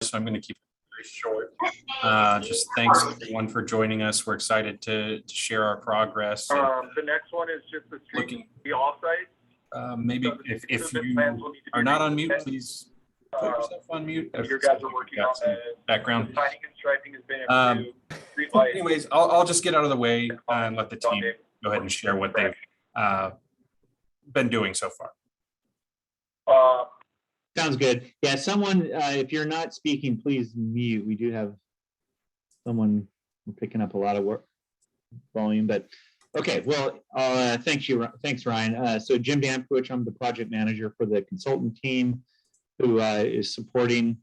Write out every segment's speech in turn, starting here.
So I'm going to keep it very short. Just thanks everyone for joining us. We're excited to share our progress. The next one is just the street, the offsite. Maybe So if the you plans will need to be are not on mute, resubmitted. please put yourself on mute. You guys are working on the background. signing and striping has been approved. Street lights. Anyways, I'll just get out of the way and let the team go ahead and share what they've been doing so far. Sounds good. Yeah, someone, if you're not speaking, please mute. We do have someone picking up a lot of work volume, but okay. Well, thanks, Ryan. So Jim Danfowicz, I'm the project manager for the consultant team who is supporting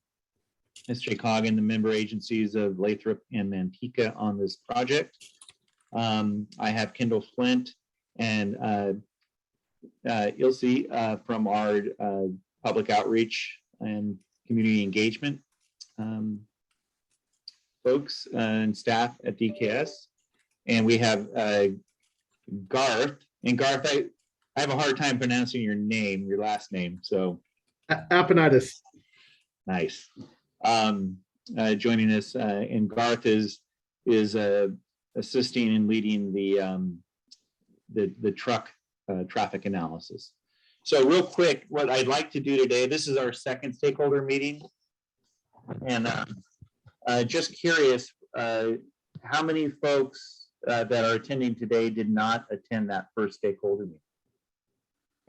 SJ Cog and the member agencies of Lathrop and Manteca on this project. I have Kendall Flint and Ilse from our public outreach and community engagement folks and staff at DKS. And we have Garth. And Garth, I have a hard time pronouncing your last name. So Aponitis. Nice. Joining us, and Garth is assisting and leading the truck traffic analysis. So real quick, what I'd like to do today, this is our second stakeholder meeting. And just curious, how many folks that are attending today did not attend that first stakeholder meeting?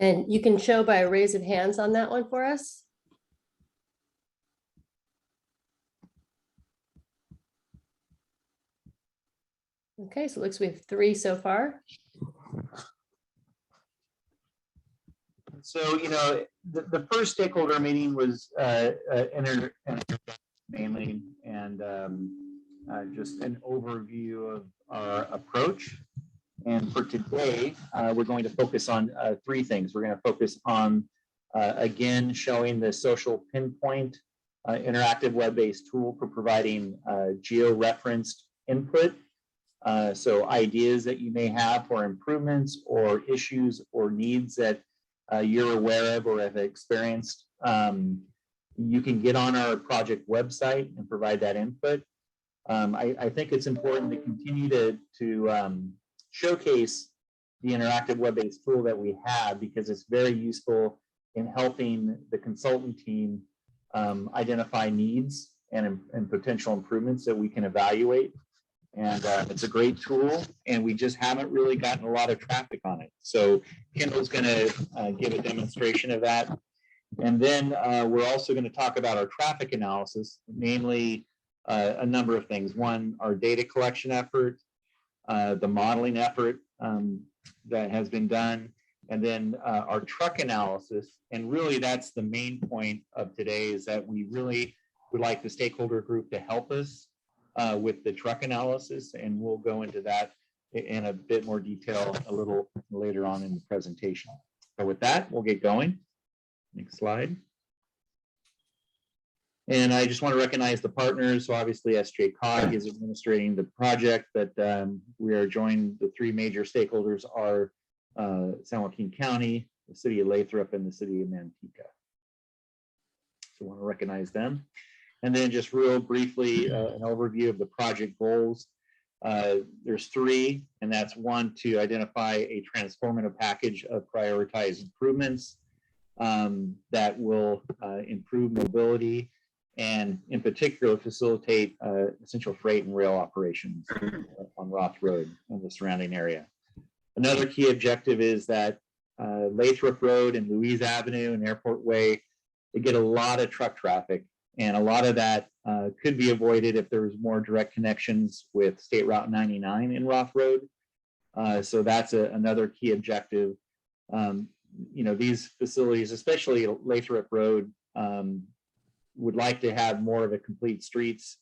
And you can show by a raise of hands on that one for us. Okay, so it looks we have 3 so far. So, you know, the first stakeholder meeting was mainly and just an overview of our approach. And for today, we're going to focus on 3 things. We're going to focus on, again, showing the social pinpoint interactive web-based tool for providing geo-referenced input. So ideas that you may have for improvements or issues or needs that you're aware of or have experienced, you can get on our project website and provide that input. I think it's important to continue to showcase the interactive web-based tool that we have because it's very useful in helping the consultant team identify needs and potential improvements that we can evaluate. And it's a great tool, and we just haven't really gotten a lot of traffic on it. So Kendall's going to give a demonstration of that. And then we're also going to talk about our traffic analysis, namely a number of things. One, our data collection effort, the modeling effort that has been done, and then our truck analysis. And really that's the main point of today is that we really would like the stakeholder group to help us with the truck analysis, and we'll go into that in a bit more detail a little later on in the presentation. So with that, we'll get going. Next slide. And I just want to recognize the partners. So obviously SJ Cog is administrating the project, but we are joined, the 3 major stakeholders are San Joaquin County, the city of Lathrop, and the city of Manteca. So I want to recognize them. And then just real briefly, an overview of the project goals. There's 3, and that's 1, to identify a transformative package of prioritized improvements that will improve mobility and in particular facilitate essential freight and rail operations on Roth Road and the surrounding area. Another key objective is that Lathrop Road and Louise Avenue and Airport Way, they get a lot of truck traffic. And a lot of that could be avoided if there was more direct connections with State Route 99 in Roth Road. So that's another key objective. You know, these facilities, especially Lathrop Road, would like to have more of a complete streets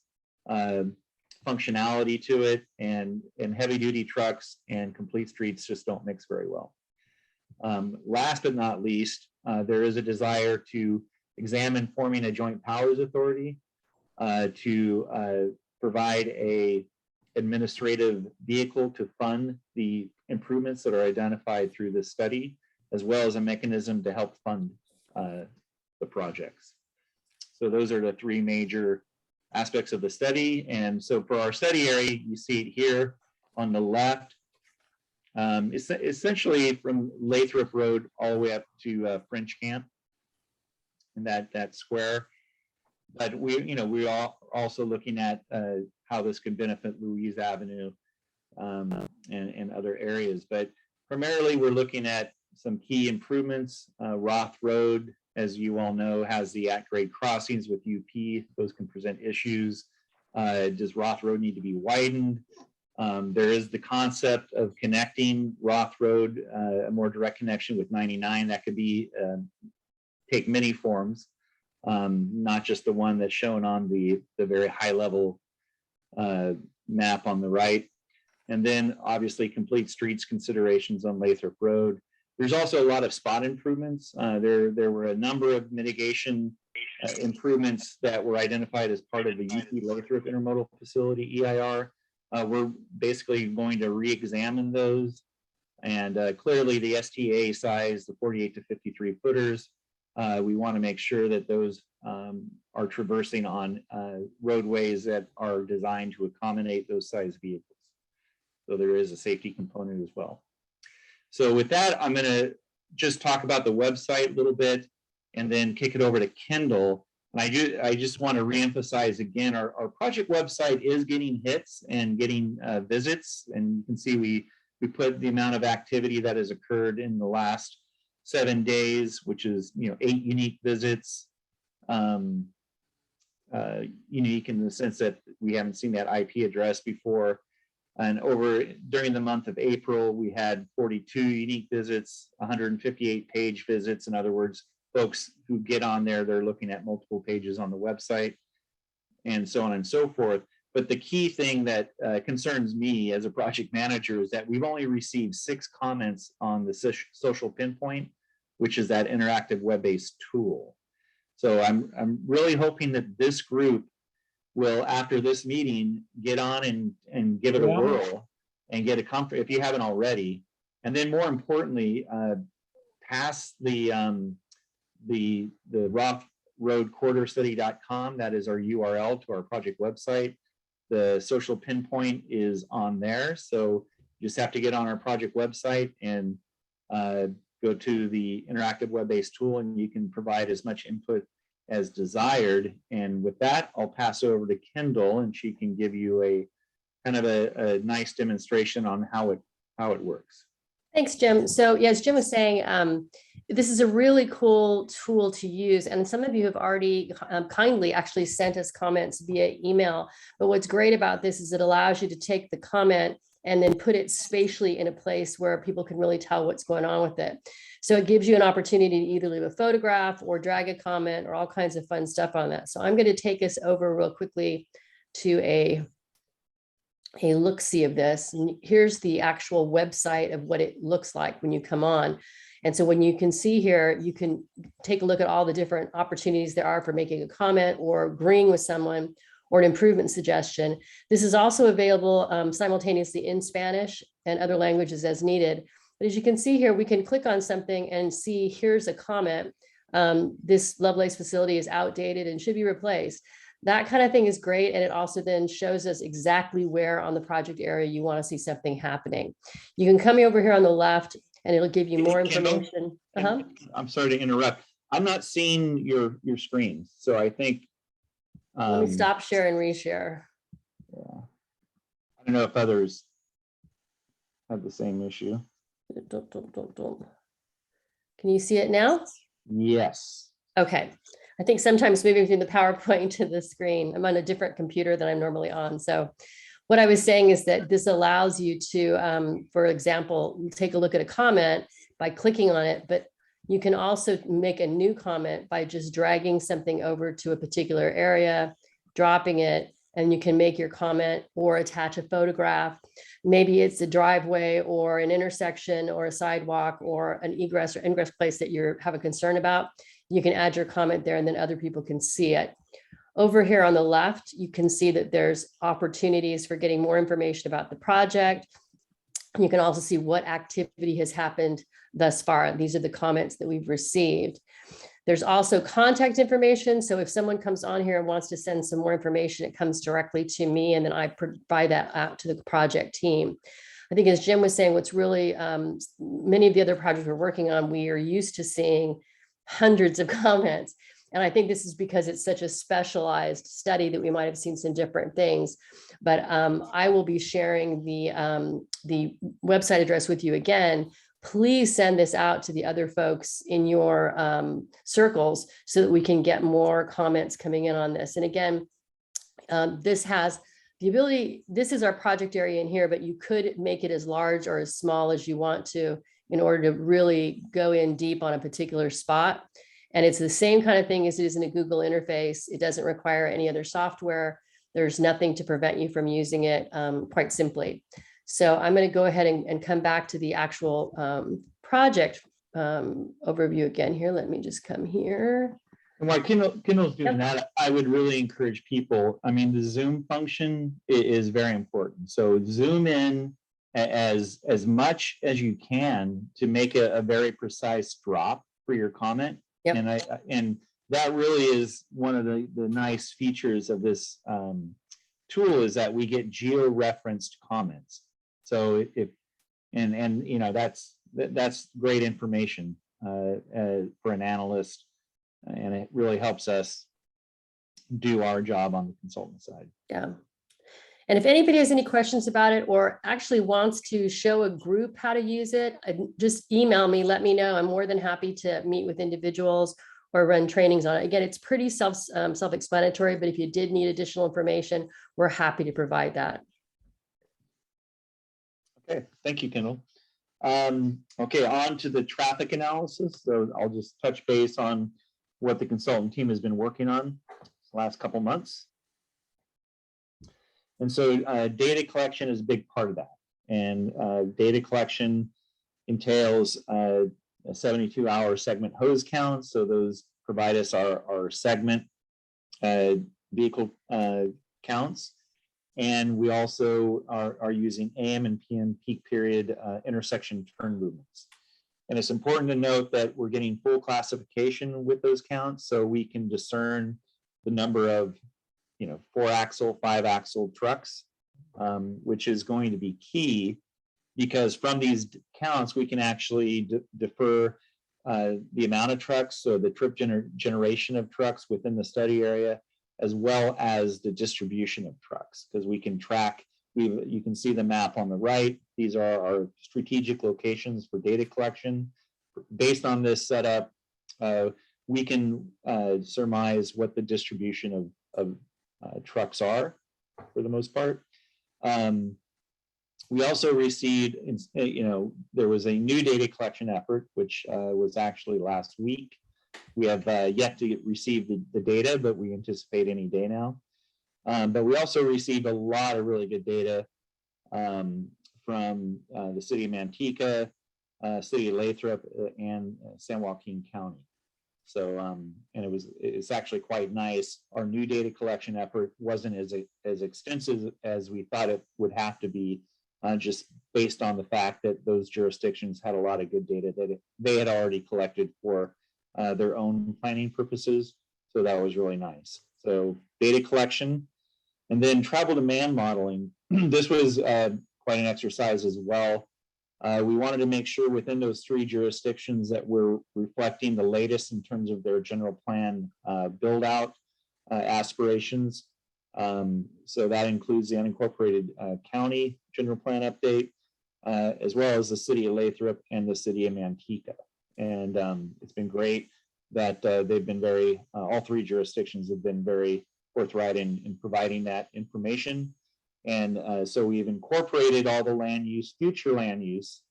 functionality to it, and heavy duty trucks and complete streets just don't mix very well. Last but not least, there is a desire to examine forming a joint powers authority to provide a administrative vehicle to fund the improvements that are identified through this study, as well as a mechanism to help fund the projects. So those are the three major aspects of the study. And so for our study area, you see it here on the left. It's essentially from Lathrop Road all the way up to French Camp, and that square. But we are also looking at how this can benefit Louise Avenue and other areas. But primarily, we're looking at some key improvements. Roth Road, as you all know, has the at-grade crossings with UP. Those can present issues. Does Roth Road need to be widened? There is the concept of connecting Roth Road, a more direct connection with 99. That could be take many forms, not just the one that's shown on the very high level map on the right. And then obviously complete streets considerations on Lathrop Road. There's also a lot of spot improvements. There were a number of mitigation improvements that were identified as part of the UP Lathrop Intermodal Facility EIR. We're basically going to re-examine those. And clearly the STA size, the 48 to 53 footers, we want to make sure that those are traversing on roadways that are designed to accommodate those size vehicles. So there is a safety component as well. So with that, I'm going to just talk about the website a little bit and then kick it over to Kendall. And I just want to reemphasize again, our project website is getting hits and getting visits. And you can see we put the amount of activity that has occurred in the last 7 days, which is 8 unique visits. Unique in the sense that we haven't seen that IP address before. And during the month of April, we had 42 unique visits, 158 page visits. In other words, folks who get on there, they're looking at multiple pages on the website and so on and so forth. But the key thing that concerns me as a project manager is that we've only received 6 comments on the social pinpoint, which is that interactive web-based tool. So I'm really hoping that this group will, after this meeting, get on and give it a whirl and get a comfort if you haven't already. And then more importantly, pass the Roth Road Corridor Study.com. That is our URL to our project website. The social pinpoint is on there. So you just have to get on our project website and go to the interactive web-based tool, and you can provide as much input as desired. And with that, I'll pass over to Kendall, and she can give you a kind of a nice demonstration on how it works. Thanks, Jim. So yeah, as Jim was saying, this is a really cool tool to use. And some of you have already kindly actually sent us comments via email. But what's great about this is it allows you to take the comment and then put it spatially in a place where people can really tell what's going on with it. So it gives you an opportunity to either leave a photograph or drag a comment or all kinds of fun stuff on that. So I'm going to take us over real quickly to a look-see of this. And here's the actual website of what it looks like when you come on. And so when you can see here, you can take a look at all the different opportunities there are for making a comment or agreeing with someone or an improvement suggestion. This is also available simultaneously in Spanish and other languages as needed. But as you can see here, we can click on something and see here's a comment. This Lovelace facility is outdated and should be replaced. That kind of thing is great. And it also then shows us exactly where on the project area you want to see something happening. You can come over here on the left and it'll give you more information. I'm sorry to interrupt. I'm not seeing your screen. So I think. Let me stop share and reshare. Yeah. I don't know if others have the same issue. Don't. Can you see it now? Yes. Okay. I think sometimes moving from the PowerPoint to the screen, I'm on a different computer than I'm normally on. So what I was saying is that this allows you to, for example, take a look at a comment by clicking on it, but you can also make a new comment by just dragging something over to a particular area, dropping it, and you can make your comment or attach a photograph. Maybe it's a driveway or an intersection or a sidewalk or an egress or ingress place that you have a concern about. You can add your comment there and then other people can see it. Over here on the left, you can see that there's opportunities for getting more information about the project. You can also see what activity has happened thus far. These are the comments that we've received. There's also contact information. So if someone comes on here and wants to send some more information, it comes directly to me, and then I provide that out to the project team. I think as Jim was saying, what's really, many of the other projects we're working on, we are used to seeing hundreds of comments. And I think this is because it's such a specialized study that we might have seen some different things. But I will be sharing the website address with you again. Please send this out to the other folks in your circles so that we can get more comments coming in on this. And again, this has the ability, this is our project area in here, but you could make it as large or as small as you want to in order to really go in deep on a particular spot. And it's the same kind of thing as it is in a Google interface. It doesn't require any other software. There's nothing to prevent you from using it, quite simply. So I'm going to go ahead and come back to the actual project overview again here. Let me just come here. And while Kindle's doing that, I would really encourage people, I mean, the zoom function is very important. So zoom in as much as you can to make a very precise drop for your comment. Yep. And that really is one of the nice features of this tool, is that we get geo-referenced comments. So and you know, that's great information for an analyst, and it really helps us do our job on the consultant side. Yeah. And if anybody has any questions about it, or actually wants to show a group how to use it, just email me, let me know. I'm more than happy to meet with individuals or run trainings on it. Again, it's pretty self-explanatory, but if you did need additional information, we're happy to provide that. Okay, thank you, Kendall. Okay, on to the traffic analysis. So I'll just touch base on what the consultant team has been working on the last couple months. And so data collection is a big part of that. And data collection entails a 72-hour segment hose count. So those provide us our segment vehicle counts. And we also are using AM and PM peak period intersection turn movements. And it's important to note that we're getting full classification with those counts, so we can discern the number of 4-axle, 5-axle trucks, which is going to be key, because from these counts, we can actually defer the amount of trucks, so the trip generation of trucks within the study area, as well as the distribution of trucks, because we can track, you can see the map on the right. These are our strategic locations for data collection. Based on this setup, we can surmise what the distribution of trucks are for the most part. We also received, there was a new data collection effort, which was actually last week. We have yet to receive the data, but we anticipate any day now. But we also received a lot of really good data from the city of Manteca, city of Lathrop, and San Joaquin County. So, and it's actually quite nice. Our new data collection effort wasn't as extensive as we thought it would have to be, just based on the fact that those jurisdictions had a lot of good data that they had already collected for their own planning purposes. So that was really nice. So data collection, and then travel demand modeling. This was quite an exercise as well. We wanted to make sure within those 3 jurisdictions that we're reflecting the latest in terms of their general plan build out aspirations. So that includes the unincorporated county general plan update, as well as the city of Lathrop and the city of Manteca. And it's been great that they've been all 3 jurisdictions have been very forthright in providing that information. And so we've incorporated all the land use, future land use,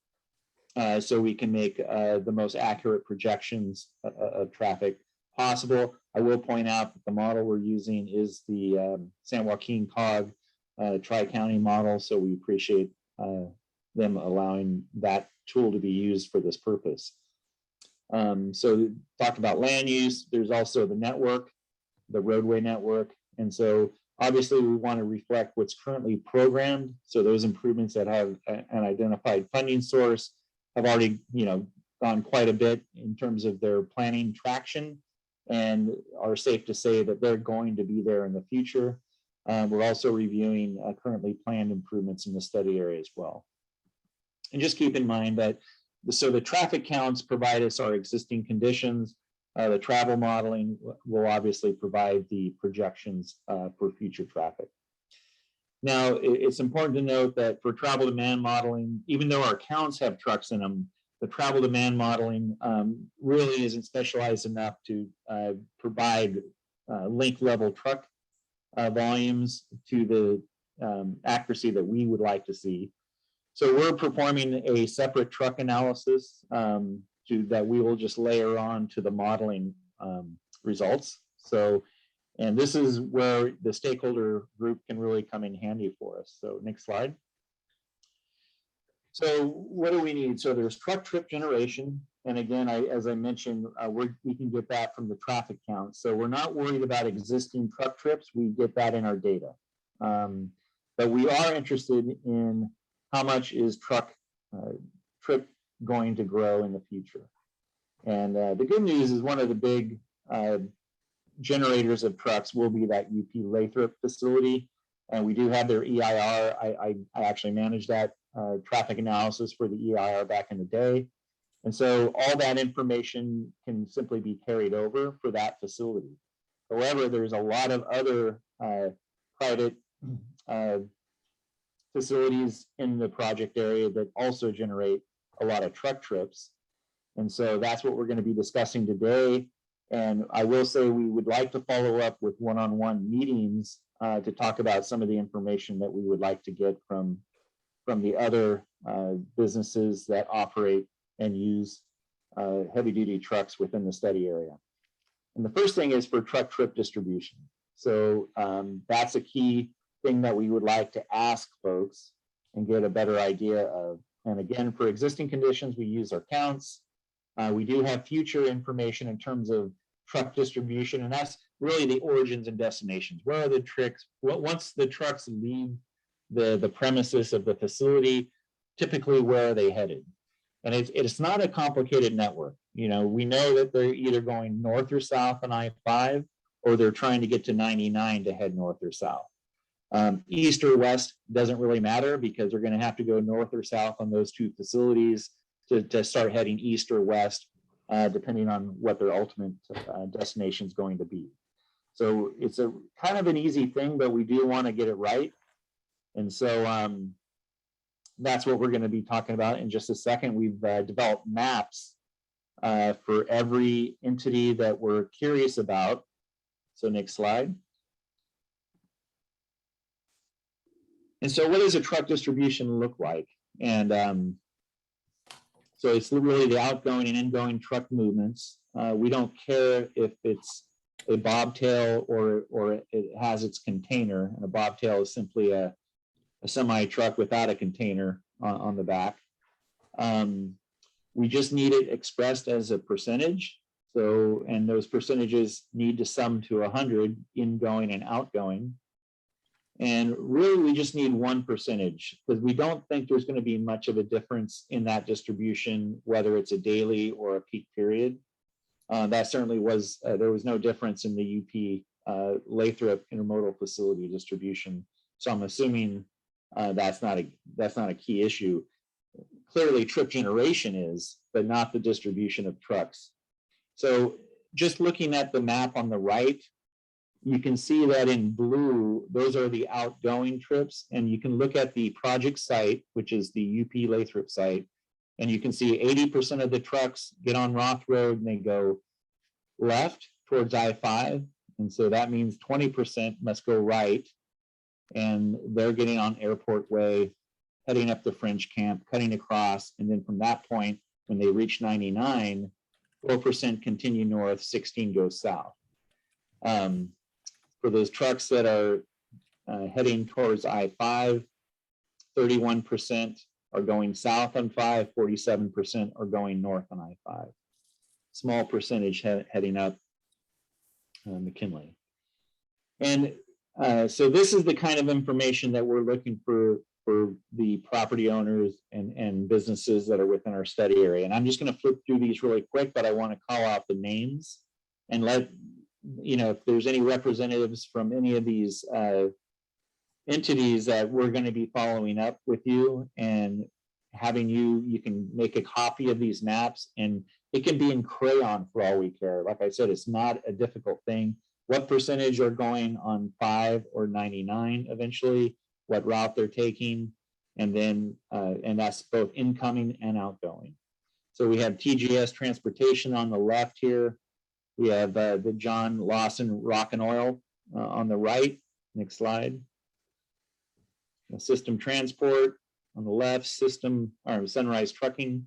so we can make the most accurate projections of traffic possible. I will point out that the model we're using is the San Joaquin COG tri-county model, so we appreciate them allowing that tool to be used for this purpose. So talked about land use. There's also the network, the roadway network. And so obviously we want to reflect what's currently programmed. So those improvements that have an identified funding source have already, gone quite a bit in terms of their planning traction and are safe to say that they're going to be there in the future. We're also reviewing currently planned improvements in the study area as well. And just keep in mind that the traffic counts provide us our existing conditions. The travel modeling will obviously provide the projections for future traffic. Now, it's important to note that for travel demand modeling, even though our counts have trucks in them, the travel demand modeling really isn't specialized enough to provide link level truck volumes to the accuracy that we would like to see. So we're performing a separate truck analysis that we will just layer on to the modeling results. So, and this is where the stakeholder group can really come in handy for us. So next slide. So what do we need? So there's truck trip generation. And again, as I mentioned, we can get that from the traffic count. So we're not worried about existing truck trips. We get that in our data. But we are interested in how much is truck trip going to grow in the future. And the good news is one of the big generators of trucks will be that UP Lathrop facility. And we do have their EIR. I actually managed that traffic analysis for the EIR back in the day. And so all that information can simply be carried over for that facility. However, there's a lot of other private facilities in the project area that also generate a lot of truck trips. And so that's what we're going to be discussing today. And I will say we would like to follow up with one-on-one meetings to talk about some of the information that we would like to get from the other businesses that operate and use heavy-duty trucks within the study area. And the first thing is for truck trip distribution. So that's a key thing that we would like to ask folks and get a better idea of. And again, for existing conditions, we use our counts. We do have future information in terms of truck distribution, and that's really the origins and destinations. Where are the tricks? Once the trucks leave the premises of the facility, typically where are they headed? And it's not a complicated network. You know, we know that they're either going north or south on I-5, or they're trying to get to 99 to head north or south. East or west doesn't really matter because they're going to have to go north or south on those two facilities to start heading east or west, depending on what their ultimate destination is going to be. So it's a kind of an easy thing, but we do want to get it right. And so that's what we're going to be talking about in just a second. We've developed maps for every entity that we're curious about. So next slide. And so what does a truck distribution look like? And so it's really the outgoing and ingoing truck movements. We don't care if it's a bobtail or it has its container. And a bobtail is simply a semi truck without a container on the back. We just need it expressed as a percentage. So, and those percentages need to sum to 100 ingoing and outgoing. And really, we just need one percentage because we don't think there's going to be much of a difference in that distribution, whether it's a daily or a peak period. That certainly was, there was no difference in the UP Lathrop intermodal facility distribution. So I'm assuming that's not a key issue. Clearly, trip generation is, but not the distribution of trucks. So just looking at the map on the right, you can see that in blue, those are the outgoing trips. And you can look at the project site, which is the UP Lathrop site. And you can see 80% of the trucks get on Roth Road and they go left towards I-5. And so that means 20% must go right. And they're getting on Airport Way, heading up the French camp, cutting across. And then from that point, when they reach 99, 4% continue north, 16 goes south. For those trucks that are heading towards I-5, 31% are going south on 5, 47% are going north on I-5. Small percentage heading up McKinley. And so this is the kind of information that we're looking for for the property owners and businesses that are within our study area. And I'm just going to flip through these really quick, but I want to call out the names and let you know if there's any representatives from any of these entities that we're going to be following up with you and having you can make a copy of these maps, and it can be in crayon for all we care. Like I said, it's not a difficult thing. What percentage are going on 5 or 99 eventually, what route they're taking, and then and that's both incoming and outgoing. So we have TGS Transportation on the left here. We have the John Lawson Rock and Oil on the right. Next slide. The System Transport on the left, Sunrise Trucking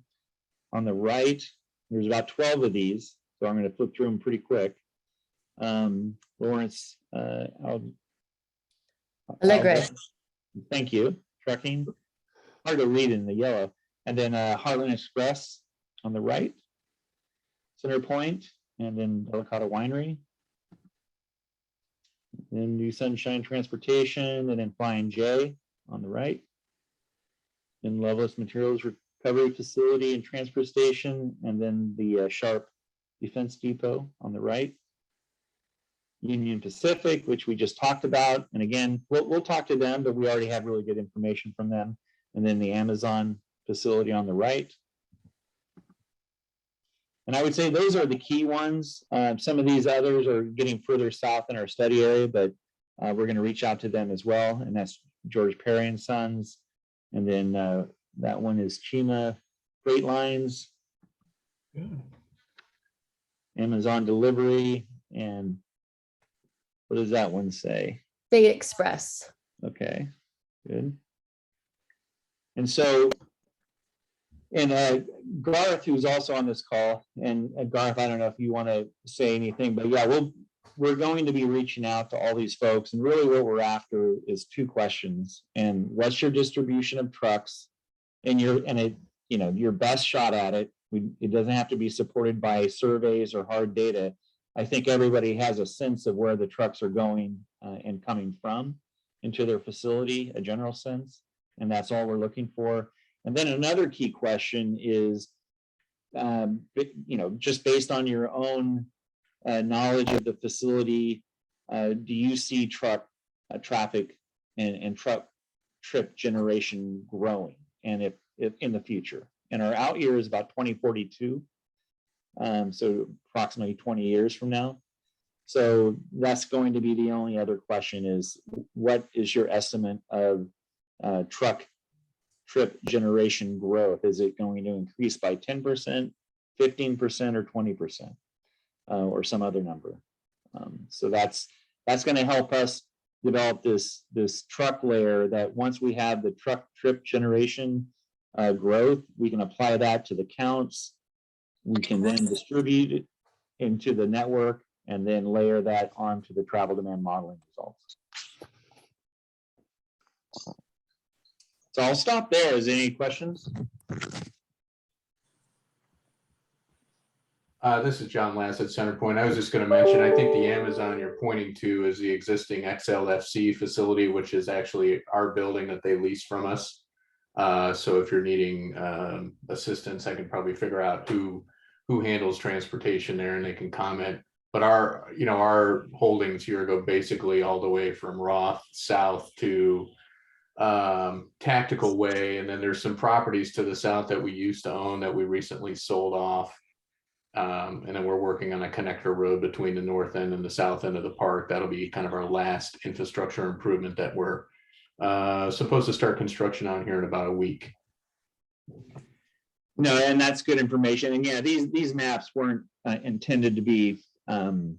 on the right. There's about 12 of these, so I'm going to flip through them pretty quick. Lawrence Allegre. Thank you. Trucking, hard to read in the yellow. And then Heartland Express on the right, Center Point, and then Delicata Winery. Then New Sunshine Transportation, and then Flying J on the right. Then Loveless Materials Recovery Facility and Transfer Station, and then the Sharp Defense Depot on the right. Union Pacific, which we just talked about. And again, we'll talk to them, but we already have really good information from them. And then the Amazon facility on the right. And I would say those are the key ones. Some of these others are getting further south in our study area, but we're going to reach out to them as well. And that's George Perry and Sons. And then that one is Chima Freight Lines, Amazon Delivery, and what does that one say? Big Express. Okay, good. And so, and Garth, who's also on this call, and Garth, I don't know if you want to say anything, but yeah, we're going to be reaching out to all these folks, and really what we're after is 2 questions. And what's your distribution of trucks, and your best shot at it. It doesn't have to be supported by surveys or hard data. I think everybody has a sense of where the trucks are going and coming from into their facility, a general sense, and that's all we're looking for. And then another key question is, just based on your own knowledge of the facility, do you see truck traffic and truck trip generation growing, and if in the future? And our out year is about 2042. So approximately 20 years from now. So that's going to be the only other question is, what is your estimate of truck trip generation growth? Is it going to increase by 10%, 15%, or 20%, or some other number? So that's going to help us develop this truck layer that once we have the truck trip generation growth, we can apply that to the counts. We can then distribute it into the network and then layer that onto the travel demand modeling results. So I'll stop there. Is there any questions? This is John Lance at Centerpoint. I was just going to mention, I think the Amazon you're pointing to is the existing XLFC facility, which is actually our building that they lease from us. So if you're needing assistance, I can probably figure out who handles transportation there, and they can comment. But our holdings here go basically all the way from Roth south to Tactical Way, and then there's some properties to the south that we used to own that we recently sold off. And then we're working on a connector road between the north end and the south end of the park. That'll be kind of our last infrastructure improvement that we're supposed to start construction on here in about a week. No, and that's good information. And yeah, these maps weren't intended to be, the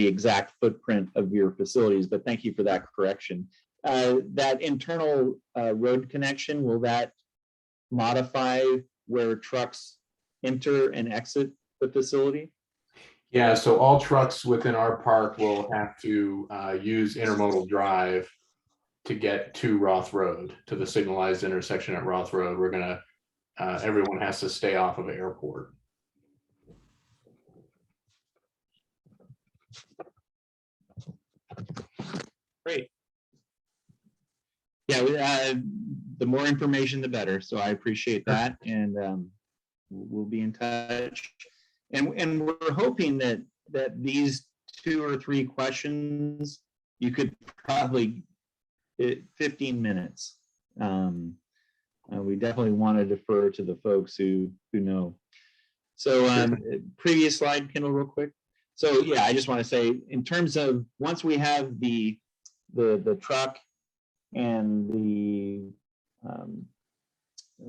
exact footprint of your facilities, but thank you for that correction. That internal road connection, will that modify where trucks enter and exit the facility? Yeah, so all trucks within our park will have to use intermodal drive to get to Roth Road, to the signalized intersection at Roth Road. We're gonna, everyone has to stay off of the airport. Great. Yeah, the more information, the better. So I appreciate that, and we'll be in touch. And we're hoping that these 2 or 3 questions you could probably 15 minutes. We definitely want to defer to the folks who know. So previous slide, Kendall, real quick. So yeah, I just want to say, in terms of once we have the truck and the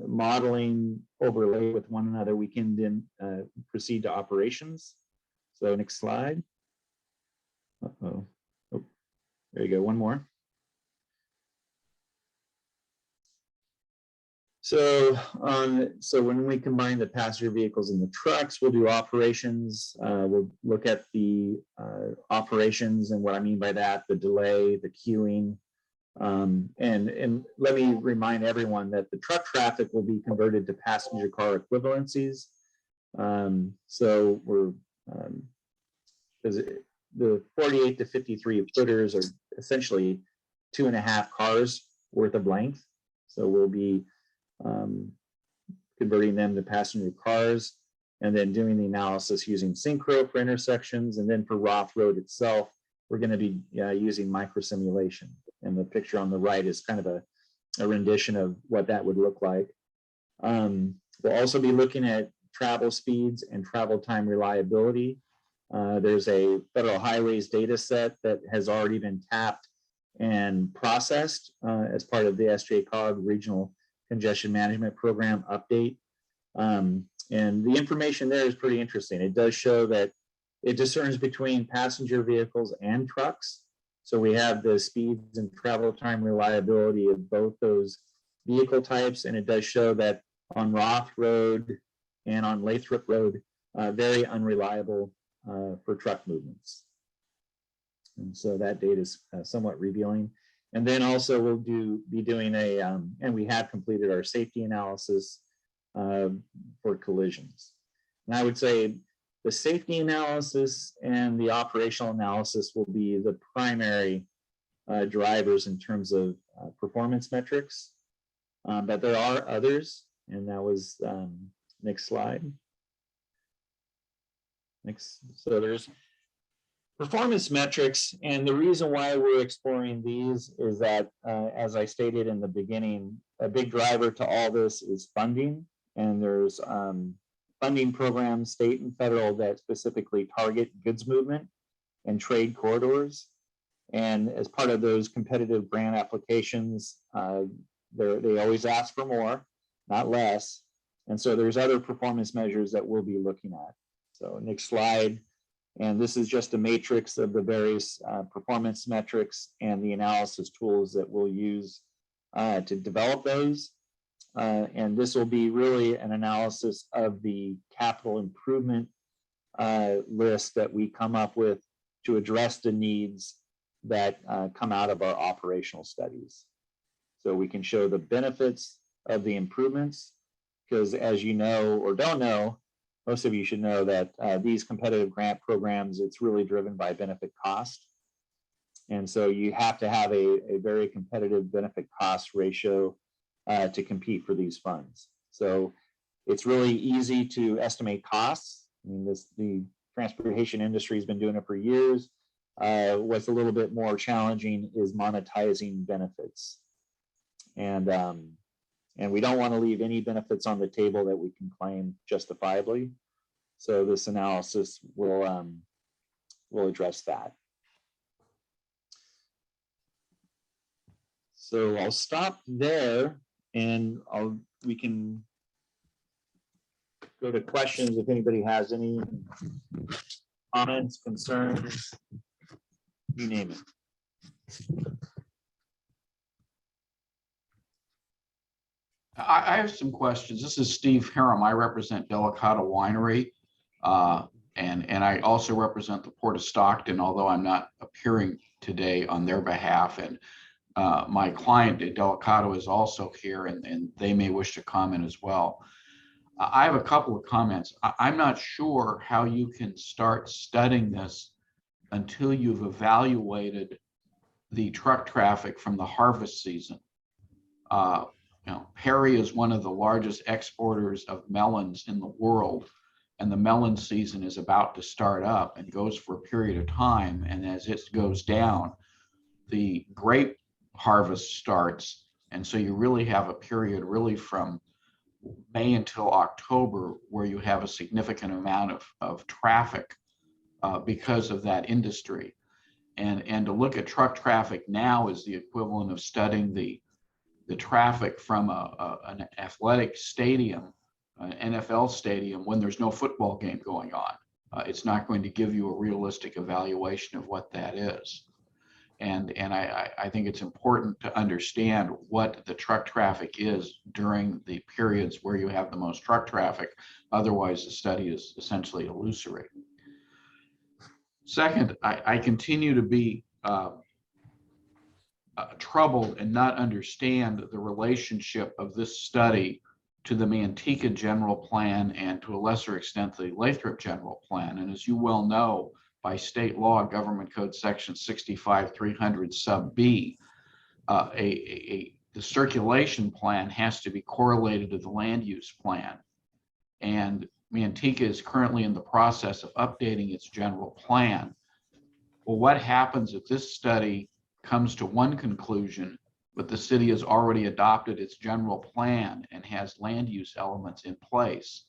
modeling overlay with one another, we can then proceed to operations. So next slide. Oh, there you go. One more. So when we combine the passenger vehicles and the trucks, we'll do operations. We'll look at the operations, and what I mean by that, the delay, the queuing. And let me remind everyone that the truck traffic will be converted to passenger car equivalencies. So we're, because the 48 to 53 footers are essentially 2.5 cars worth of length. So we'll be converting them to passenger cars, and then doing the analysis using Synchro for intersections. And then for Roth Road itself, we're going to be using microsimulation. And the picture on the right is kind of a rendition of what that would look like. We'll also be looking at travel speeds and travel time reliability. There's a federal highways data set that has already been tapped and processed as part of the SJCOG Regional Congestion Management Program update. And the information there is pretty interesting. It does show that it discerns between passenger vehicles and trucks. So we have the speeds and travel time reliability of both those vehicle types. And it does show that on Roth Road and on Lathrop Road, very unreliable for truck movements. And so that data is somewhat revealing. And then also we'll be doing and we have completed our safety analysis for collisions. And I would say the safety analysis and the operational analysis will be the primary drivers in terms of performance metrics. But there are others, and that was next slide. Next, so there's performance metrics, and the reason why we're exploring these is that, as I stated in the beginning, a big driver to all this is funding, and there's funding programs, state and federal, that specifically target goods movement and trade corridors. And as part of those competitive grant applications, they always ask for more, not less. And so there's other performance measures that we'll be looking at. So next slide. And this is just a matrix of the various performance metrics and the analysis tools that we'll use to develop those. And this will be really an analysis of the capital improvement list that we come up with to address the needs that come out of our operational studies. So we can show the benefits of the improvements, because as you know or don't know, most of you should know that these competitive grant programs, it's really driven by benefit cost. And so you have to have a very competitive benefit cost ratio to compete for these funds. So it's really easy to estimate costs. I mean, the transportation industry has been doing it for years. What's a little bit more challenging is monetizing benefits. And we don't want to leave any benefits on the table that we can claim justifiably. So this analysis will address that. So I'll stop there, and we can go to questions if anybody has any comments, concerns, you name it. I have some questions. This is Steve Harum. I represent Delicata Winery, and I also represent the Port of Stockton, although I'm not appearing today on their behalf. And my client at Delicata is also here, and they may wish to comment as well. I have a couple of comments. I'm not sure how you can start studying this until you've evaluated the truck traffic from the harvest season. Perry is one of the largest exporters of melons in the world, and the melon season is about to start up and goes for a period of time. And as it goes down, the grape harvest starts. And so you really have a period really from May until October where you have a significant amount of traffic because of that industry. And to look at truck traffic now is the equivalent of studying the traffic from an athletic stadium, an NFL stadium, when there's no football game going on. It's not going to give you a realistic evaluation of what that is. And I think it's important to understand what the truck traffic is during the periods where you have the most truck traffic. Otherwise, the study is essentially illusory. Second, I continue to be troubled and not understand the relationship of this study to the Manteca General Plan and to a lesser extent the Lathrop General Plan. And as you well know, by state law, Government Code Section 65-300 sub B, the circulation plan has to be correlated to the land use plan. And Manteca is currently in the process of updating its general plan. Well, what happens if this study comes to one conclusion, but the city has already adopted its general plan and has land use elements in place?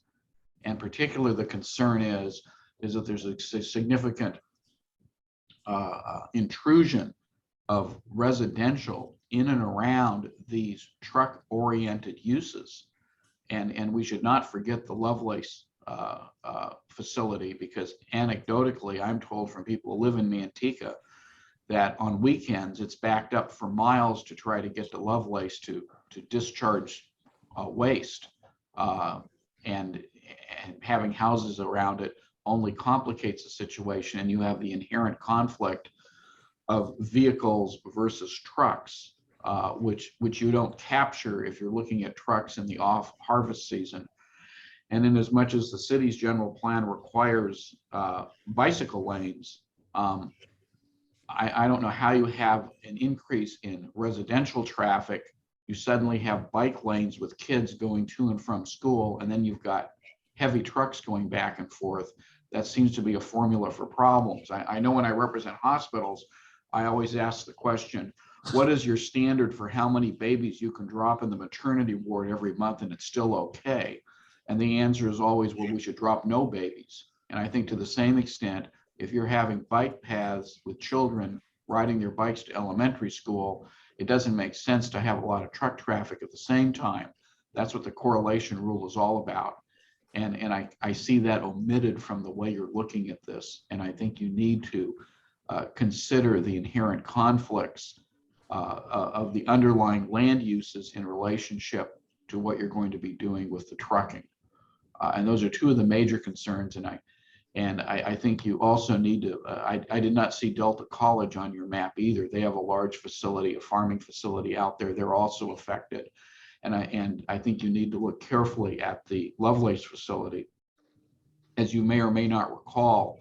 And particularly the concern is that there's a significant intrusion of residential in and around these truck-oriented uses. And we should not forget the Lovelace facility, because anecdotally, I'm told from people who live in Manteca that on weekends it's backed up for miles to try to get to Lovelace to discharge waste, and having houses around it only complicates the situation, and you have the inherent conflict of vehicles versus trucks, which you don't capture if you're looking at trucks in the off harvest season. And in as much as the city's general plan requires bicycle lanes, I don't know how you have an increase in residential traffic. You suddenly have bike lanes with kids going to and from school, and then you've got heavy trucks going back and forth. That seems to be a formula for problems. I know when I represent hospitals, I always ask the question, what is your standard for how many babies you can drop in the maternity ward every month and it's still okay? And the answer is always, well, we should drop no babies. And I think to the same extent, if you're having bike paths with children riding their bikes to elementary school, it doesn't make sense to have a lot of truck traffic at the same time. That's what the correlation rule is all about. And I see that omitted from the way you're looking at this. And I think you need to consider the inherent conflicts of the underlying land uses in relationship to what you're going to be doing with the trucking. And those are two of the major concerns. And I think you also need to, I did not see Delta College on your map either. They have a large facility, a farming facility out there. They're also affected. And I think you need to look carefully at the Lovelace facility. As you may or may not recall,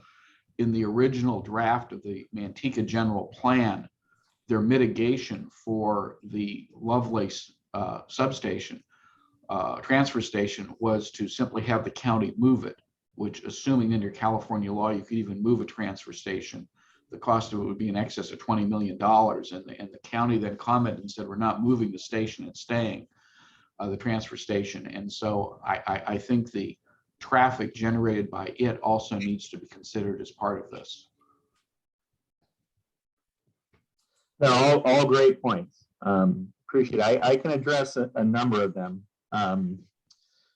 in the original draft of the Manteca General Plan, their mitigation for the Lovelace substation, transfer station, was to simply have the county move it, which, assuming under California law, you could even move a transfer station, the cost of it would be in excess of $20 million. And the county then commented and said, we're not moving the station, it's staying, the transfer station. And so I think the traffic generated by it also needs to be considered as part of this. No, all great points. Appreciate it. I can address a number of them.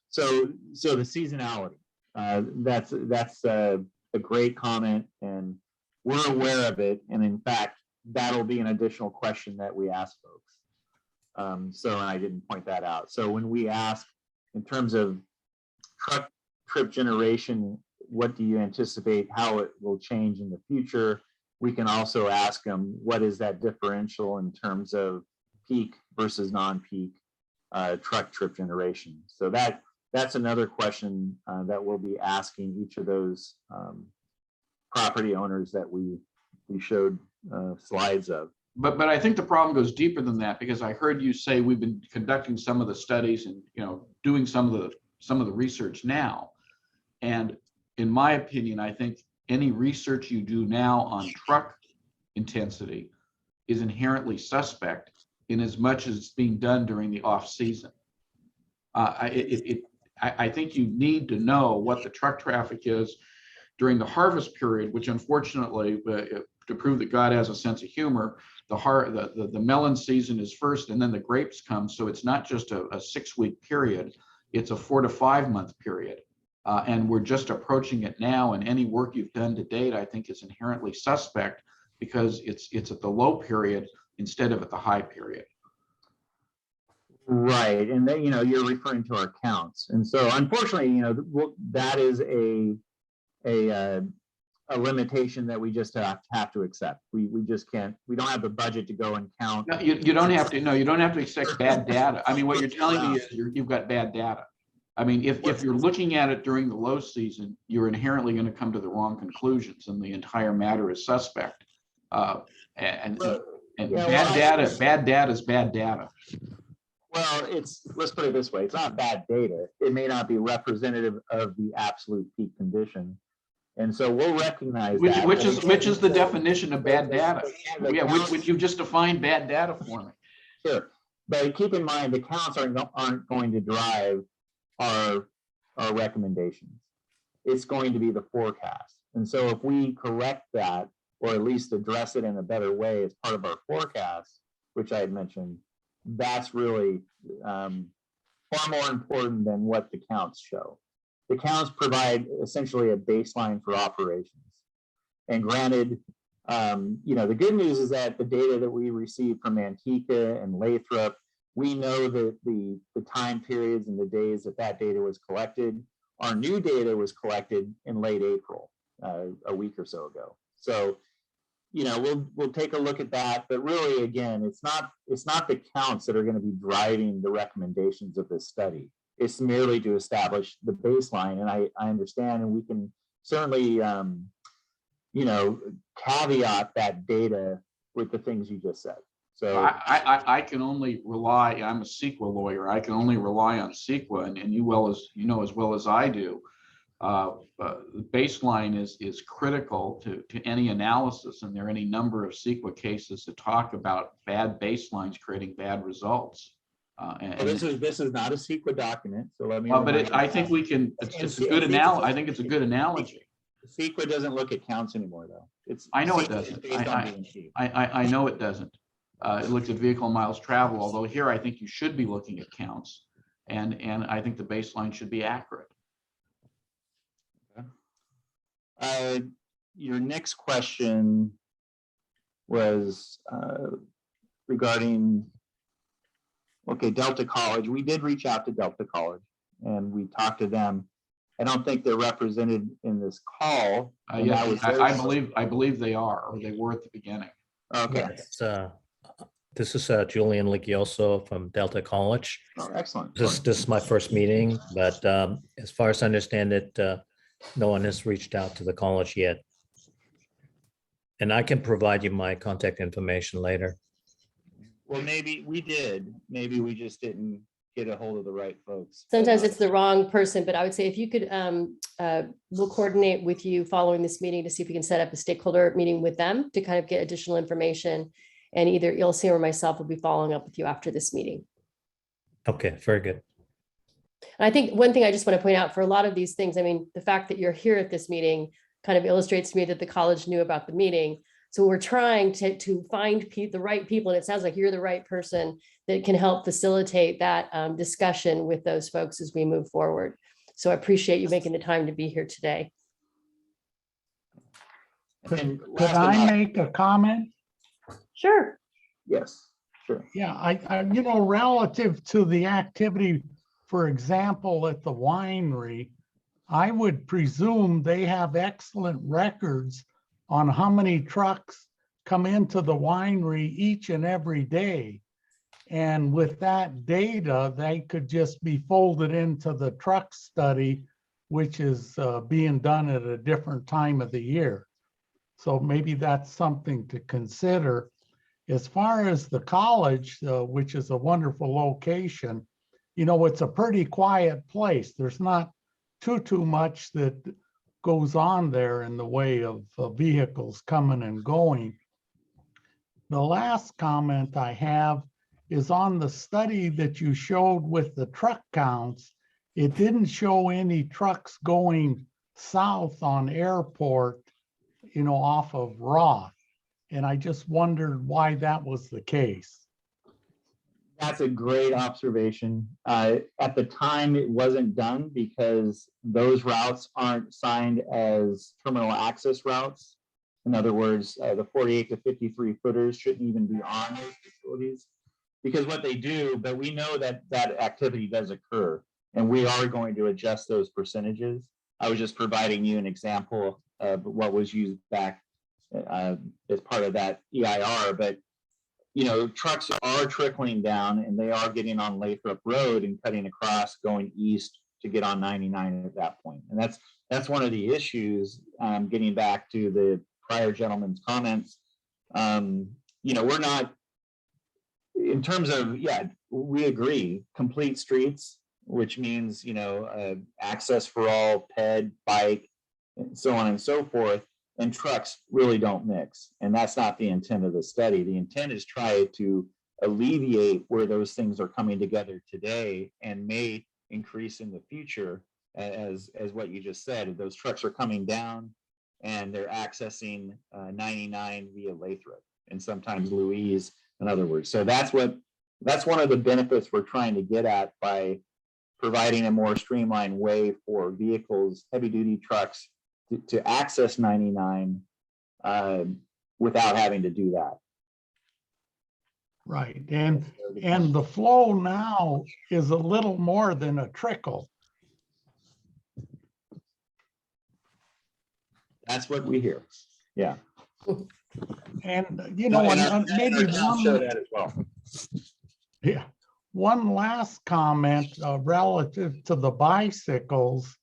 So the seasonality, that's a great comment, and we're aware of it. And in fact, that'll be an additional question that we ask folks. So I didn't point that out. So when we ask in terms of truck trip generation, what do you anticipate how it will change in the future? We can also ask them, what is that differential in terms of peak versus non-peak truck trip generation? So that's another question that we'll be asking each of those property owners that we showed slides of. But I think the problem goes deeper than that, because I heard you say we've been conducting some of the studies and, doing some of the research now. And in my opinion, I think any research you do now on truck intensity is inherently suspect in as much as it's being done during the off season. I think you need to know what the truck traffic is during the harvest period, which unfortunately, to prove that God has a sense of humor, the melon season is first and then the grapes come. So it's not just a 6-week period, it's a 4 to 5 month period. And we're just approaching it now, and any work you've done to date, I think, is inherently suspect because it's at the low period instead of at the high period. Right, and then you're referring to our counts, and so unfortunately, that is a limitation that we just have to accept. We just can't. We don't have the budget to go and count. No, you don't have to. No, you don't have to accept bad data. I mean, what you're telling me is you've got bad data. I mean, if you're looking at it during the low season, you're inherently going to come to the wrong conclusions, and the entire matter is suspect. Bad data is bad data. Well, let's put it this way: it's not bad data. It may not be representative of the absolute peak condition, and so we'll recognize that. Which is the definition of bad data? Yeah, would you just define bad data for me? Sure, but keep in mind the counts aren't going to drive our recommendations. It's going to be the forecast. And so if we correct that, or at least address it in a better way as part of our forecast, which I had mentioned, that's really far more important than what the counts show. The counts provide essentially a baseline for operations. And granted, the good news is that the data that we received from Antica and Lathrop, we know that the time periods and the days that data was collected. Our new data was collected in late April, a week or so ago. So, we'll take a look at that. But really, again, it's not the counts that are going to be driving the recommendations of this study. It's merely to establish the baseline. And I understand, and we can certainly, caveat that data with the things you just said. So I can only rely. I'm a CEQA lawyer. I can only rely on CEQA, and you know as well as I do. The baseline is critical to any analysis, and there are any number of CEQA cases that talk about bad baselines creating bad results. This is not a CEQA document, so let me. Well, but I think we can. It's a good analogy. I think it's a good analogy. CEQA doesn't look at counts anymore, though. I know it doesn't. I know it doesn't. It looks at vehicle miles traveled, although here I think you should be looking at counts, and I think the baseline should be accurate. Your next question was regarding, Delta College. We did reach out to Delta College and we talked to them. I don't think they're represented in this call. Yeah, I believe they are, or they were at the beginning. Okay. Yes, this is Julian Liggioso from Delta College. Oh, excellent. This is my first meeting, but as far as I understand it, no one has reached out to the college yet. And I can provide you my contact information later. Well, maybe we did. Maybe we just didn't get a hold of the right folks. Sometimes it's the wrong person, but I would say if you could, we'll coordinate with you following this meeting to see if we can set up a stakeholder meeting with them to kind of get additional information. And either Ilse or myself will be following up with you after this meeting. Okay, very good. And I think one thing I just want to point out for a lot of these things, I mean, the fact that you're here at this meeting kind of illustrates to me that the college knew about the meeting. So we're trying to find the right people, and it sounds like you're the right person that can help facilitate that discussion with those folks as we move forward. So I appreciate you making the time to be here today. Could I make a comment? Sure. Yes, sure. Yeah, I relative to the activity, for example, at the winery, I would presume they have excellent records on how many trucks come into the winery each and every day. And with that data, they could just be folded into the truck study, which is being done at a different time of the year. So maybe that's something to consider. As far as the college, which is a wonderful location, you know, it's a pretty quiet place. There's not too much that goes on there in the way of vehicles coming and going. The last comment I have is on the study that you showed with the truck counts. It didn't show any trucks going south on Airport, you know, off of Roth. And I just wondered why that was the case. That's a great observation. At the time, it wasn't done because those routes aren't signed as terminal access routes. In other words, the 48 to 53 footers shouldn't even be on those facilities because what they do, but we know that that activity does occur and we are going to adjust those percentages. I was just providing you an example of what was used back as part of that EIR, but you know, trucks are trickling down and they are getting on Lathrop Road and cutting across going east to get on 99 at that point. And that's one of the issues, getting back to the prior gentleman's comments. You know, we're not, in terms of, yeah, we agree, complete streets, which means, you know, access for all, ped, bike, and so on and so forth. And trucks really don't mix. And that's not the intent of the study. The intent is try to alleviate where those things are coming together today and may increase in the future, as what you just said. If those trucks are coming down and they're accessing 99 via Lathrop and sometimes Louise, in other words. So that's one of the benefits we're trying to get at by providing a more streamlined way for vehicles, heavy duty trucks, to access 99 without having to do that. Right. And the flow now is a little more than a trickle. That's what we hear. Yeah. And you know, maybe show that as well. Yeah. One last comment relative to the bicycles.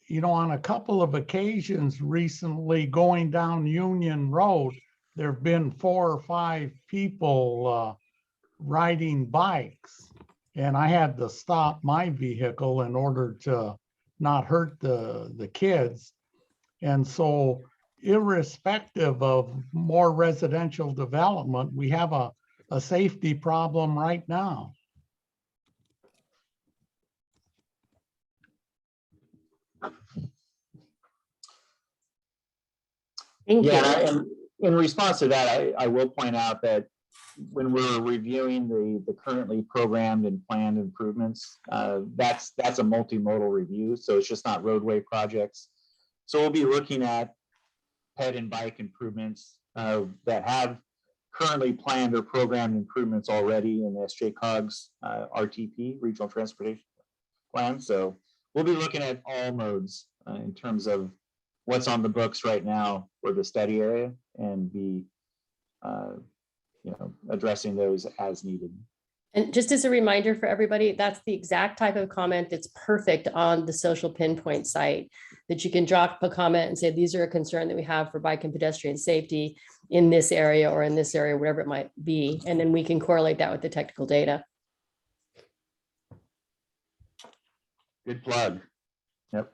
You know, on a couple of occasions recently going down Union Road, there have been 4 or 5 people riding bikes. And I had to stop my vehicle in order to not hurt the kids. And so irrespective of more residential development, we have a safety problem right now. Thank you. Yeah, and in response to that, I will point out that when we're reviewing the currently programmed and planned improvements, that's a multimodal review. So it's just not roadway projects. So we'll be looking at ped and bike improvements that have currently planned or programmed improvements already in SJCOG's RTP, Regional Transportation Plan. So we'll be looking at all modes in terms of what's on the books right now for the study area and be you know, addressing those as needed. And just as a reminder for everybody, that's the exact type of comment that's perfect on the social pinpoint site, that you can drop a comment and say, these are a concern that we have for bike and pedestrian safety in this area or in this area, whatever it might be. And then we can correlate that with the technical data. Good plug. Yep.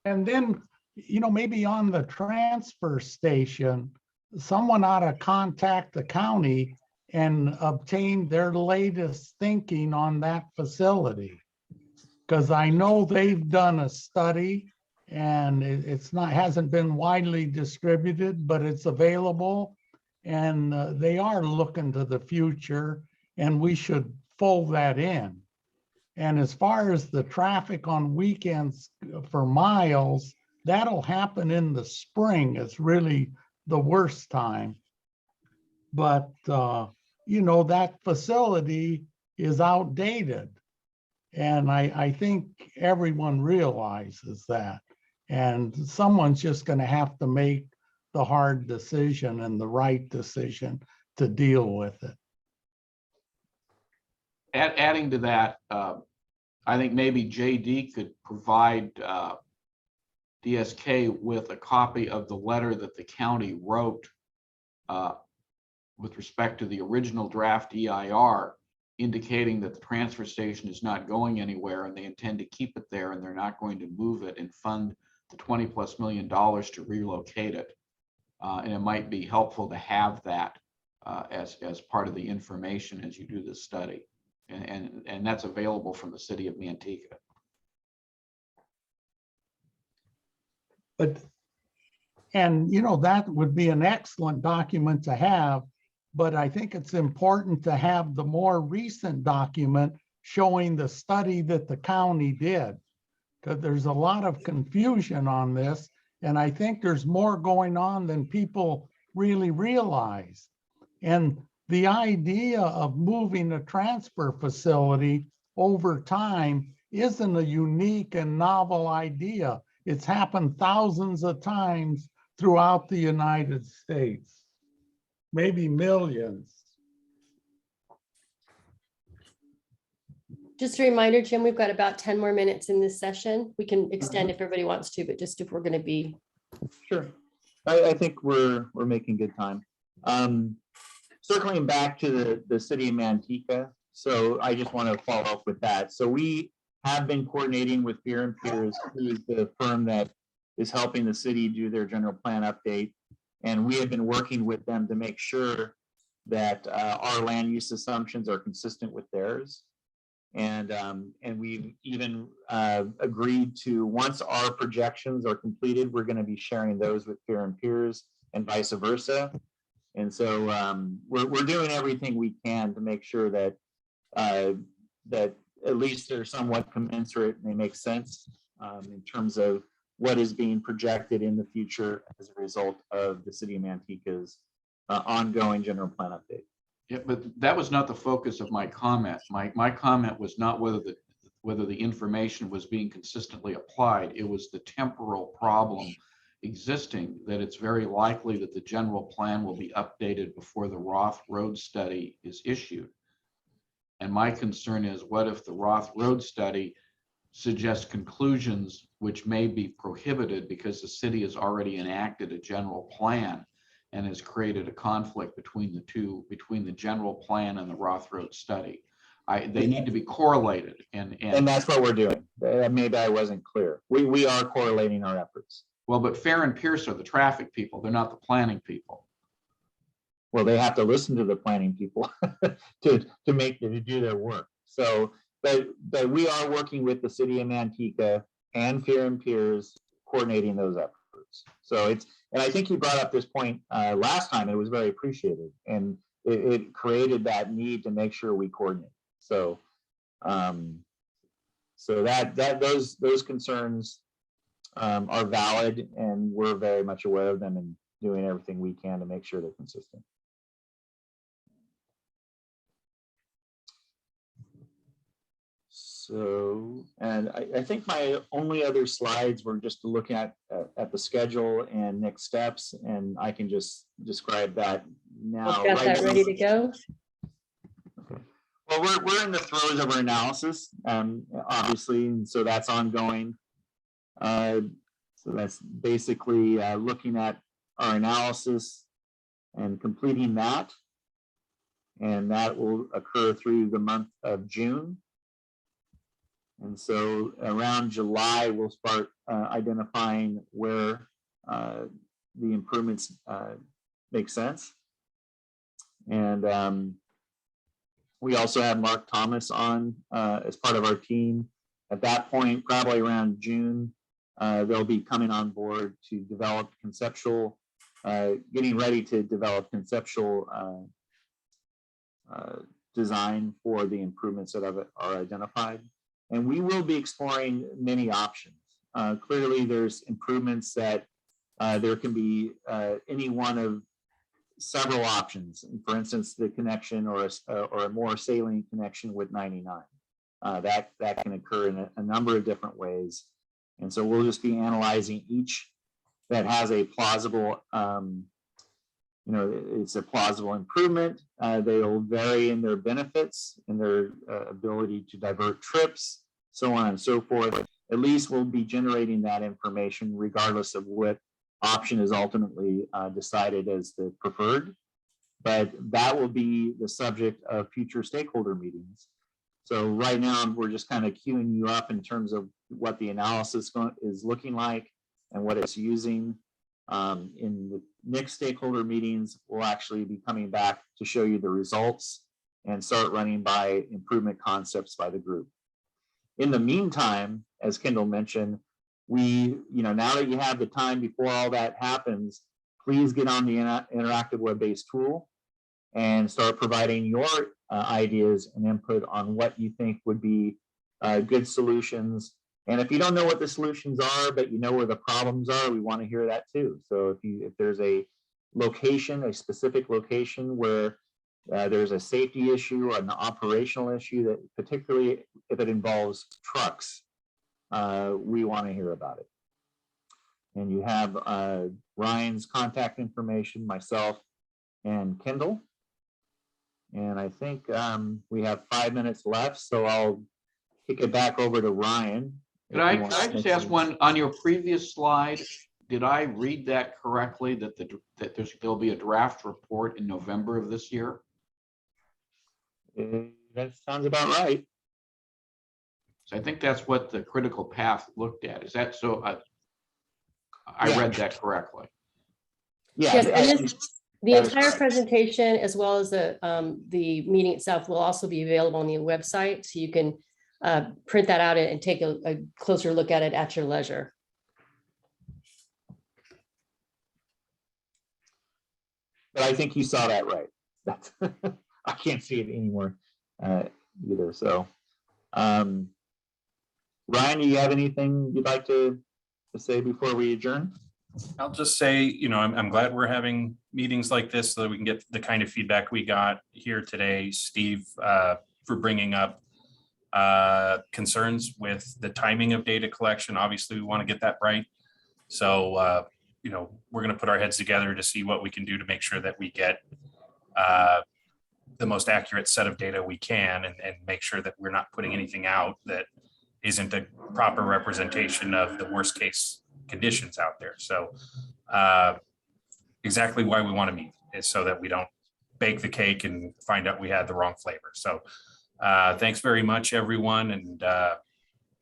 And then, you know, maybe on the transfer station, someone ought to contact the county and obtain their latest thinking on that facility. Because I know they've done a study and hasn't been widely distributed, but it's available. And they are looking to the future and we should fold that in. And as far as the traffic on weekends for miles, that'll happen in the spring. It's really the worst time. But, you know, that facility is outdated. And I think everyone realizes that. And someone's just going to have to make the hard decision and the right decision to deal with it. Adding to that, I think maybe JD could provide DSK with a copy of the letter that the county wrote with respect to the original draft EIR, indicating that the transfer station is not going anywhere and they intend to keep it there and they're not going to move it and fund the $20+ million to relocate it. And it might be helpful to have that as part of the information as you do this study. And that's available from the city of Manteca. And you know, that would be an excellent document to have, but I think it's important to have the more recent document showing the study that the county did. Because there's a lot of confusion on this, and I think there's more going on than people really realize. And the idea of moving a transfer facility over time isn't a unique and novel idea. It's happened thousands of times throughout the United States, maybe millions. Just a reminder, Jim, we've got about 10 more minutes in this session. We can extend if everybody wants to, but just if we're going to be. Sure. I think we're making good time. Circling back to the city of Manteca. So I just want to follow up with that. So we have been coordinating with Peer and Peers, who is the firm that is helping the city do their general plan update. And we have been working with them to make sure that our land use assumptions are consistent with theirs. And we've even agreed to, once our projections are completed, we're going to be sharing those with Peer and Peers and vice versa. And so we're doing everything we can to make sure that that at least they're somewhat commensurate and they make sense in terms of what is being projected in the future as a result of the city of Manteca's ongoing general plan update. Yeah, but that was not the focus of my comment. My comment was not whether the information was being consistently applied. It was the temporal problem existing, that it's very likely that the general plan will be updated before the Roth road study is issued. And my concern is, what if the Roth road study suggests conclusions which may be prohibited because the city has already enacted a general plan and has created a conflict between the two, between the general plan and the Roth road study. They need to be correlated. And that's what we're doing. Maybe I wasn't clear. We are correlating our efforts. Well, but Fair and Pierce are the traffic people. They're not the planning people. Well, they have to listen to the planning people to do their work. So, but we are working with the city of Manteca and Fair and Pierce, coordinating those efforts. So and I think you brought up this point last time. It was very appreciated, and it created that need to make sure we coordinate. So, those concerns are valid, and we're very much aware of them and doing everything we can to make sure they're consistent. So, and I think my only other slides were just looking at the schedule and next steps, and I can just describe that now. Got that ready to go? Okay. Well, we're in the throes of our analysis, obviously, and so that's ongoing. So that's basically looking at our analysis and completing that, and that will occur through the month of June. And so around July, we'll start identifying where the improvements make sense. And we also have Mark Thomas on as part of our team. At that point, probably around June, they'll be coming on board to develop conceptual, getting ready to develop conceptual design for the improvements that are identified. And we will be exploring many options. Clearly, there's improvements that there can be any one of several options. For instance, the connection or a more salient connection with 99. That can occur in a number of different ways. And so we'll just be analyzing each that has a plausible, it's a plausible improvement. They'll vary in their benefits and their ability to divert trips, so on and so forth. At least we'll be generating that information regardless of what option is ultimately decided as the preferred. but that will be the subject of future stakeholder meetings. So right now, we're just kind of queuing you up in terms of what the analysis is looking like and what it's using. In the next stakeholder meetings, we'll actually be coming back to show you the results and start running by improvement concepts by the group. In the meantime, as Kendall mentioned, now that you have the time before all that happens, please get on the interactive web-based tool and start providing your ideas and input on what you think would be good solutions. And if you don't know what the solutions are, but you know where the problems are, we want to hear that too. So if there's a location, a specific location where there's a safety issue or an operational issue, that particularly if it involves trucks, we want to hear about it. And you have Ryan's contact information, myself, and Kendall. And I think we have 5 minutes left, so I'll kick it back over to Ryan. Could I just ask one, on your previous slide, did I read that correctly, that there'll be a draft report in November of this year? That sounds about right. So I think that's what the critical path looked at. Is that so? I read that correctly. Yeah. Yes, and the that is entire correct. presentation, as well as the meeting itself, will also be available on the website, so you can print that out and take a closer look at it at your leisure. But I think you saw that right. That's I can't see it anymore either. So, Ryan, do you have anything you'd like to say before we adjourn? I'll just say, I'm glad we're having meetings like this so that we can get the kind of feedback we got here today. Steve, for bringing up concerns with the timing of data collection. Obviously, we want to get that right. So, we're going to put our heads together to see what we can do to make sure that we get the most accurate set of data we can, and make sure that we're not putting anything out that isn't a proper representation of the worst case conditions out there. So exactly why we want to meet is so that we don't bake the cake and find out we had the wrong flavor. So thanks very much, everyone. And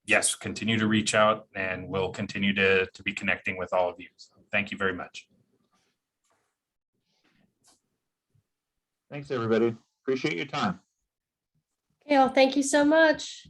yes, continue to reach out, and we'll continue to be connecting with all of you. So thank you very much. Thanks, everybody. Appreciate your time. Okay, well, thank you so much.